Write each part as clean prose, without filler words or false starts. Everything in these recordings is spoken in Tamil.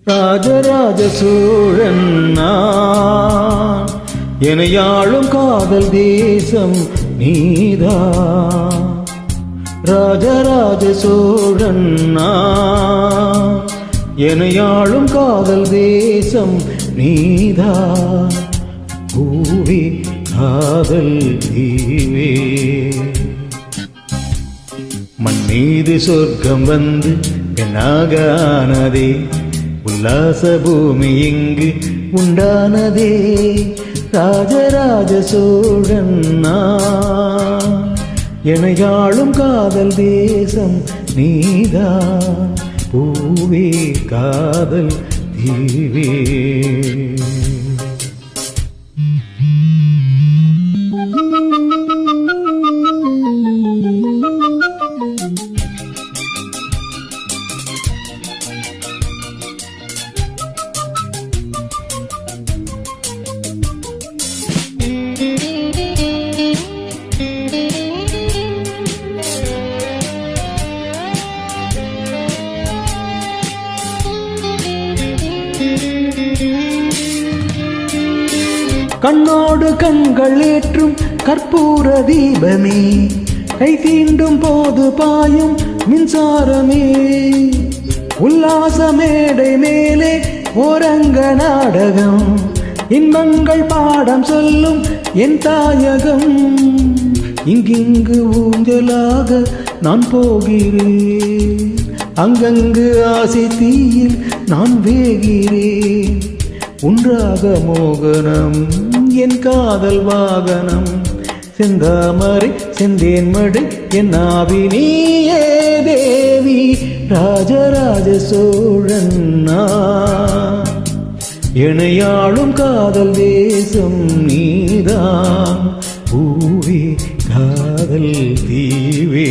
ராஜராஜ சோழன் நான், எனையாளும் காதல் தேசம் நீதான். ராஜராஜ சோழன் நான், எனையாளும் காதல் தேசம் நீதான். பூவே காதல் தீவே, மண் மீது சொர்க்கம் வந்து பெண்ணாக ஆனதே, உல்லாச பூமி இங்கு உண்டானதே. ராஜராஜ சோழன் நான், எனையாளும் காதல் தேசம் நீதான். பூவே காதல் தீவே. கண்ணோடு கண்கள் ஏற்றும் கற்பூர தீபமே, கை தீண்டும் போது பாயும் மின்சாரமே. உல்லாச மேடை மேலே ஓரங்க நாடகம், இன்பங்கள் பாடம் சொல்லும் என் தாயகம். இங்கிங்கு ஊஞ்சலாக நான் போகிறேன், அங்கங்கு ஆசை தீயில் நான் வேகிறேன். உன்றாக மோகனம் என் காதல் வாகனம், செந்தாமரை செந்தேன்மடை என் ஆவி நீயே தேவி. ராஜராஜ சோழன் நான், எனையாளும் காதல் தேசம் நீதான். பூவே காதல் தீவே.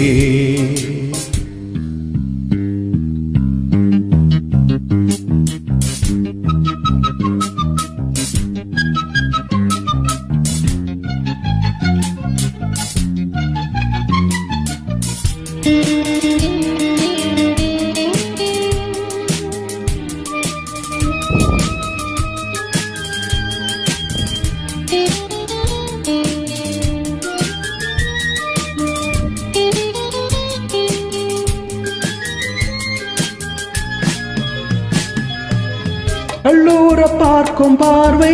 கள்ளூர பார்க்கும் பார்வை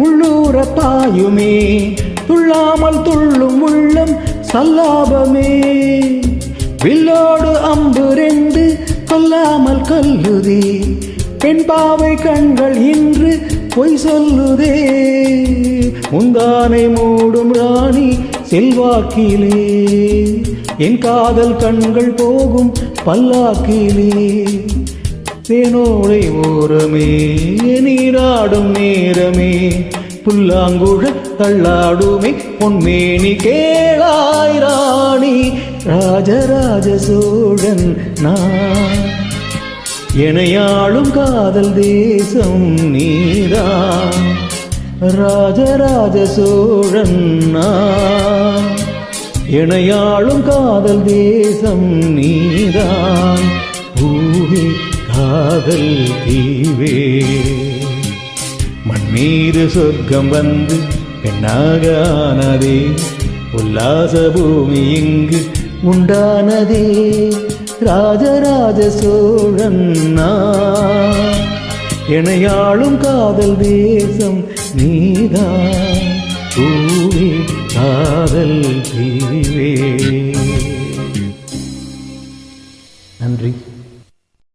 உள்ளூர பாயுமே, துள்ளாமல் துள்ளும் உள்ளம் சல்லாபமே. வில்லோடு அம்பு ரெண்டு கொல்லாமல் கல்லுதே, பெண் பாவை கண்கள் இன்று பொய் சொல்லுதே. முந்தானை மூடும் ராணி செல்வாக்கிலே, என் காதல் கண்கள் போகும் பல்லாக்கிலே. தேனோடை ஓரமே நீராடும் நேரமே, புல்லாங்குழல் தள்ளாடுமே பொன்மேனி கேளாய் ராணி. ராஜராஜ சோழன் நான், எனையாளும் காதல் தேசம் நீதான். ராஜராஜ சோழன் நான், எனையாளும் காதல் தேசம் நீதான். பூவே காதல் தீவே, மண் மீது சொர்க்கம் வந்து பெண்ணாக ஆனதே, உல்லாச பூமி இங்கு உண்டானதே. ராஜராஜ சோழன் நான், எனையாளும் காதல் தேசம் நீதான். பூவே காதல் தீவே.